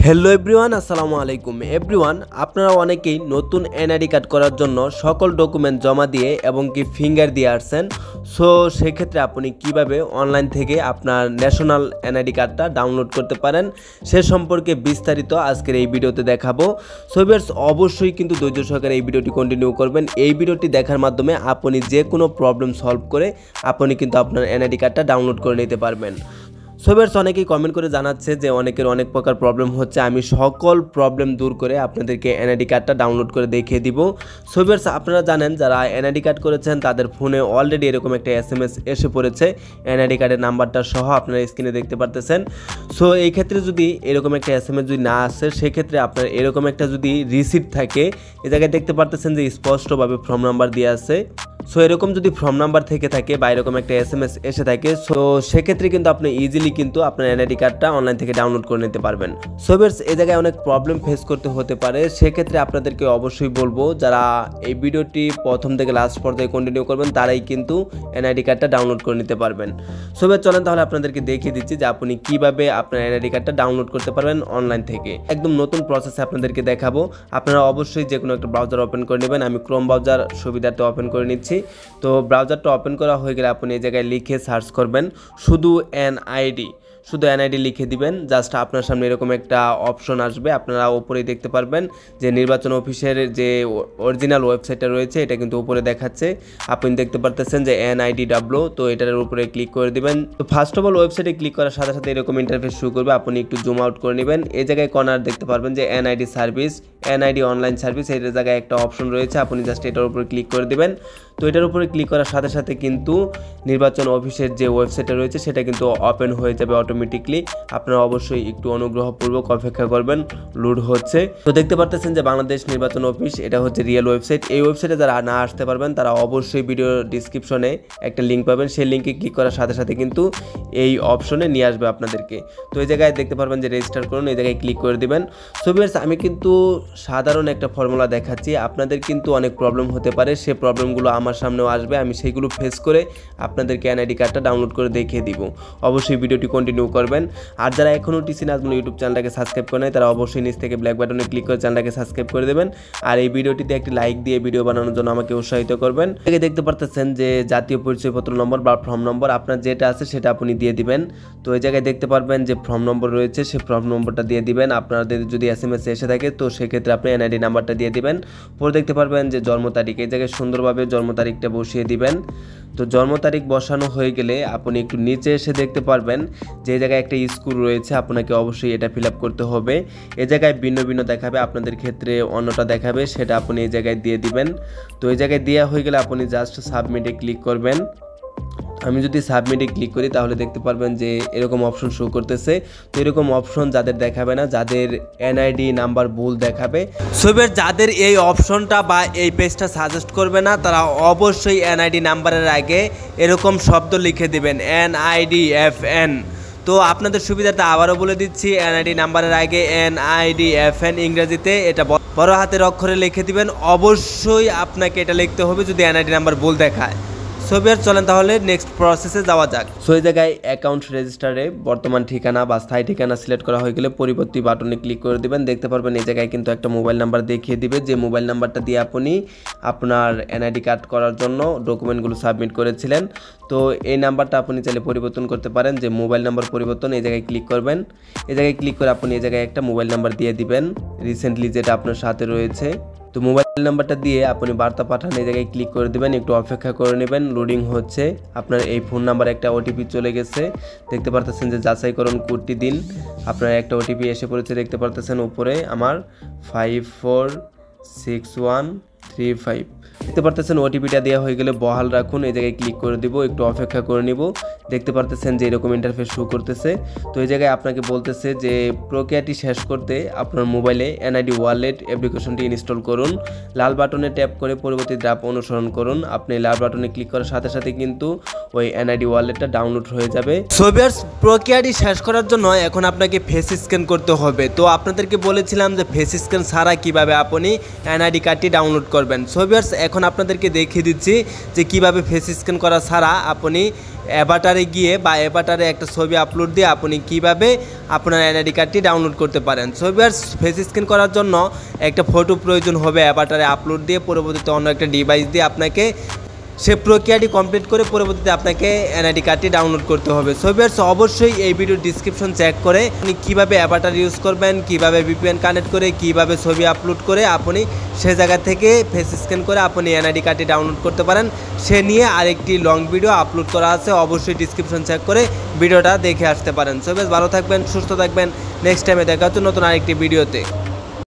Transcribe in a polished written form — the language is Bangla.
হ্যালো এভরিওয়ান, আসসালামু আলাইকুম এভরিওয়ান। আপনারা অনেকেই নতুন এনআইডি কার্ড করার জন্য সকল ডকুমেন্ট জমা দিয়ে এবং কি ফিঙ্গার দিয়ে আসছেন। সো সেক্ষেত্রে আপনি কিভাবে অনলাইন থেকে আপনার ন্যাশনাল এনআইডি কার্ডটা ডাউনলোড করতে পারেন সে সম্পর্কে বিস্তারিত আজকের এই ভিডিওতে দেখাবো। সো ভিউয়ার্স, অবশ্যই কিন্তু ধৈর্য সহকারে এই ভিডিওটি কন্টিনিউ করবেন। এই ভিডিওটি দেখার মাধ্যমে আপনি যে কোনো প্রবলেম সলভ করে আপনি কিন্তু আপনার এনআইডি কার্ডটা ডাউনলোড করে নিতে পারবেন। সো ভিউয়ার্স, অনেকেই কমেন্ট করে জানাচ্ছে যে অনেকের অনেক প্রকার প্রবলেম হচ্ছে। আমি সকল প্রবলেম দূর করে আপনাদেরকে এনআইডি কার্ডটা ডাউনলোড করে দেখিয়ে দিব। সো ভিউয়ার্স, আপনারা জানেন যারা এনআইডি কার্ড করেছেন তাদের ফোনে অলরেডি এরকম একটা এসএমএস এসে পড়েছে এনআইডি কার্ডের নাম্বারটা সহ, আপনারা স্ক্রিনে দেখতে পারতেছেন। সো এই ক্ষেত্রে যদি এরকম একটা এসএমএস যদি না আসে, সেক্ষেত্রে আপনার এরকম একটা যদি রিসিপ্ট থাকে, এ জায়গায় দেখতে পারতেছেন যে স্পষ্টভাবে ফর্ম নাম্বার দিয়ে আছে। সো এরকম যদি ফর্ম নাম্বার থেকে থাকে বা এরকম একটা এসএমএস এসে থাকে, সো সেক্ষেত্রে কিন্তু আপনি ইজিলি কিন্তু আপনার এনআইডি কার্ডটা অনলাইন থেকে ডাউনলোড করে নিতে পারবেন। সো ভিউয়ার্স, এই জায়গায় অনেক প্রবলেম ফেস করতে হতে পারে। সেক্ষেত্রে আপনাদেরকে অবশ্যই বলবো যারা এই ভিডিওটি প্রথম থেকে লাস্ট পর্যায়ে কন্টিনিউ করবেন তারাই কিন্তু এনআইডি কার্ডটা ডাউনলোড করে নিতে পারবেন। সো ভিউয়ার্স, চলেন তাহলে আপনাদেরকে দেখিয়ে দিচ্ছি যে আপনি কিভাবে আপনার এনআইডি কার্ডটা ডাউনলোড করতে পারবেন অনলাইন থেকে। একদম নতুন প্রসেসে আপনাদেরকে দেখাবো। আপনারা অবশ্যই যে কোনো একটা ব্রাউজার ওপেন করে নেবেন। আমি ক্রোম ব্রাউজার সুবিধাতে ওপেন করে নিচ্ছি। তো ব্রাউজারটা ওপেন করা হয়ে গেলে আপনি এই জায়গায় লিখে সার্চ করবেন শুধু এনআইডি লিখে দিবেন। জাস্ট আপনার সামনে এরকম একটা অপশন আসবে, আপনারা উপরেই দেখতে পারবেন যে নির্বাচন অফিসের যে অরিজিনাল ওয়েবসাইটটা রয়েছে এটা কিন্তু উপরে দেখাচ্ছে। আপনি দেখতে পারতেছেন যে NIDW, তো এটার উপরে ক্লিক করে দিবেন। তো ফার্স্ট অফ অল ওয়েবসাইটে ক্লিক করার সাথে সাথে এরকম ইন্টারফেস শুরু করবে। আপনি একটু জুম আউট করে নেবেন। এই জায়গায় কর্নার দেখতে পারবেন যে NID service, NID online service, এই জায়গায় একটা অপশন রয়েছে। আপনি জাস্ট এটার উপরে ক্লিক করে দিবেন। তো এটার উপরে ক্লিক করার সাথে সাথে কিন্তু নির্বাচন অফিসের যে ওয়েবসাইটটা রয়েছে সেটা কিন্তু ওপেন হয়ে যাবে অটোমেটিকলি। আপনারা অবশ্যই একটু অনুগ্রহপূর্বক অপেক্ষা করবেন, লোড হচ্ছে। তো দেখতে পারতেছেন যে বাংলাদেশ নির্বাচন অফিস, এটা হচ্ছে রিয়েল ওয়েবসাইট। এই ওয়েবসাইটে যারা না আসতে পারবেন তারা অবশ্যই ভিডিও ডিসক্রিপশনে একটা লিঙ্ক পাবেন, সেই লিঙ্কে ক্লিক করার সাথে সাথে কিন্তু এই অপশনে নিয়ে আসবে আপনাদেরকে। তো এই জায়গায় দেখতে পারবেন যে রেজিস্টার করুন, এই জায়গায় ক্লিক করে দিবেন। সো ভিউয়ার্স, আমি কিন্তু সাধারণ একটা ফর্মুলা দেখাচ্ছি, আপনাদের কিন্তু অনেক প্রবলেম হতে পারে। সেই প্রবলেমগুলো আমার সামনেও আসবে, আমি সেইগুলো ফেস করে আপনাদেরকে এনআইডি কার্ডটা ডাউনলোড করে দেখিয়ে দিব। অবশ্যই ভিডিওটি কন্টিনিউ করবেন। আর যারা এখনও টিসি নাজমুল ইউটিউব চ্যানেলটাকে সাবস্ক্রাইব করে নেয় তারা অবশ্যই নিচ থেকে ব্ল্যাক বাটনে ক্লিক করে চ্যানেলটাকে সাবস্ক্রাইব করে দেবেন। আর এই ভিডিওটিতে একটি লাইক দিয়ে ভিডিও বানানোর জন্য আমাকে উৎসাহিত করবেন। দেখতে পারতেছেন যে জাতীয় পরিচয়পত্র নম্বর বা ফর্ম নম্বর আপনার যেটা আছে সেটা আপনি দিয়ে দিবেন। তো এই জায়গায় দেখতে পারবেন যে ফর্ম নম্বর রয়েছে, সেই ফর্ম নম্বরটা দিয়ে দিবেন। আপনাদের যদি এসএমএস এসে থাকে তো সেক্ষেত্রে আপনি এনআইডি নাম্বারটা দিয়ে দিবেন। পরে দেখতে পারবেন যে জন্ম তারিখ, এই জায়গায় সুন্দরভাবে জন্ম তারিখটা বসিয়ে দিবেন। তো জন্ম তারিখ বসানো হয়ে গেলে আপনি একটু নিচে এসে দেখতে পারবেন যে জায়গায় একটা স্কুল রয়েছে, আপনাকে অবশ্যই এটা ফিল আপ করতে হবে। এই জায়গায় ভিন্ন ভিন্ন দেখাবে, আপনাদের ক্ষেত্রে অন্যটা দেখাবে, সেটা আপনি এই জায়গায় দিয়ে দিবেন। তো এই জায়গায় দেওয়া হয়ে গেলে আপনি জাস্ট সাবমিটে ক্লিক করবেন। আমি যদি সাবমিটে ক্লিক করি তাহলে দেখতে পারবেন যে এরকম অপশন শো করতেছে। তো এরকম অপশন যাদের দেখাবে না, যাদের এনআইডি নাম্বার ভুল দেখাবে, সো যাদের এই অপশনটা বা এই পেজটা সাজেস্ট করবে না তারা অবশ্যই এনআইডি নাম্বারের আগে এরকম শব্দ লিখে দেবেন NIDFN। তো আপনাদের সুবিধাটা আবারও বলে দিচ্ছি, এনআইডি নাম্বারের আগে NIDFN ইংরেজিতে এটা বড় হাতের অক্ষরে লিখে দিবেন। অবশ্যই আপনাকে এটা লিখতে হবে যদি এনআইডি নাম্বার ভুল দেখায়। সো ভিউয়ার্স, চলেন তাহলে নেক্সট প্রসেসে যাওয়া যাক। সো এই জায়গায় অ্যাকাউন্ট রেজিস্টারে বর্তমান ঠিকানা বা স্থায়ী ঠিকানা সিলেক্ট করা হয়ে গেলে পরিবর্তী বাটনে ক্লিক করে দিবেন। দেখতে পারবেন এই জায়গায় কিন্তু একটা মোবাইল নাম্বার দেখিয়ে দিবে, যে মোবাইল নাম্বারটা দিয়ে আপনি আপনার এনআইডি কার্ড করার জন্য ডকুমেন্টগুলো সাবমিট করেছিলেন। তো এই নাম্বারটা আপনি চাইলে পরিবর্তন করতে পারেন, যে মোবাইল নাম্বার পরিবর্তন, এই জায়গায় ক্লিক করবেন। এই জায়গায় ক্লিক করে আপনি এই জায়গায় একটা মোবাইল নাম্বার দিয়ে দিবেন রিসেন্টলি যেটা আপনার সাথে রয়েছে। তো মোবাইল নাম্বারটা দিয়ে আপনি বার্তা পাঠান, এই জায়গায় ক্লিক করে দেবেন, একটু অপেক্ষা করে নেবেন। লোডিং হচ্ছে, আপনার এই ফোন নাম্বারে একটা ওটিপি চলে গেছে। দেখতে পারতেছেন যে যাচাইকরণ কোডটি দিন, আপনার একটা ওটিপি এসে পড়েছে। দেখতে পারতেছেন উপরে আমার 546135। দেখতে পারতেছেন ওটিপিটা দেওয়া হয়ে গেলে বহাল রাখুন, এই জায়গায় ক্লিক করে দিব, একটু অপেক্ষা করে নিব। দেখতে পারতেছেন যে এরকম ইন্টারফেস শো করতেছে। তো এই জায়গায় আপনাকে বলতেছে যে প্রক্রিয়াটি শেষ করতে আপনার মোবাইলে এনআইডি ওয়ালেট অ্যাপ্লিকেশনটি ইনস্টল করুন। লাল বাটনে ট্যাপ করে পরবর্তী ধাপ অনুসরণ করুন। আপনি লাল বাটনে ক্লিক করার সাথে সাথে কিন্তু ওই এনআইডি ওয়ালেটটা ডাউনলোড হয়ে যাবে। সো ভিউয়ার্স, প্রক্রিয়াটি শেষ করার জন্য এখন আপনাকে ফেস স্ক্যান করতে হবে। তো আপনাদেরকে বলেছিলাম যে ফেস স্ক্যান ছাড়া কিভাবে আপনি এনআইডি কার্ডটি ডাউনলোড করবেন। সো ভিউয়ার্স, এখন আপনাদেরকে দেখিয়ে দিচ্ছি যে কিভাবে ফেস স্ক্যান করা ছাড়া আপনি অ্যাভাটারে অ্যাভাটারে গিয়ে বা অ্যাভাটারে একটা ছবি আপলোড দিয়ে আপনি কিভাবে আপনার এনআইডি কার্ডটি ডাউনলোড করতে পারেন। সো ভিউয়ার্স, ফেস স্ক্যান করার জন্য একটা ফটো প্রয়োজন হবে অ্যাভাটারে আপলোড দিয়ে, পরবর্তীতে অন্য একটা ডিভাইস দিয়ে আপনাকে সে প্রক্রিয়াটি কমপ্লিট করে পরবর্তীতে আপনাকে এনআইডি কার্ডটি ডাউনলোড করতে হবে। সো ভিউয়ার্স, অবশ্যই এই ভিডিওর ডিসক্রিপশন চেক করে আপনি কীভাবে অ্যাভাটার ইউজ করবেন, কীভাবে ভিপিএন কানেক্ট করে, কীভাবে ছবি আপলোড করে আপনি সে জায়গা থেকে ফেস স্ক্যান করে আপনি এনআইডি কার্ডটি ডাউনলোড করতে পারেন, সে নিয়ে আরেকটি লং ভিডিও আপলোড করা আছে। অবশ্যই ডিসক্রিপশন চেক করে ভিডিওটা দেখে আসতে পারেন। সো ভিউয়ার্স, ভালো থাকবেন, সুস্থ থাকবেন। নেক্সট টাইমে দেখা হচ্ছে নতুন আরেকটি ভিডিওতে।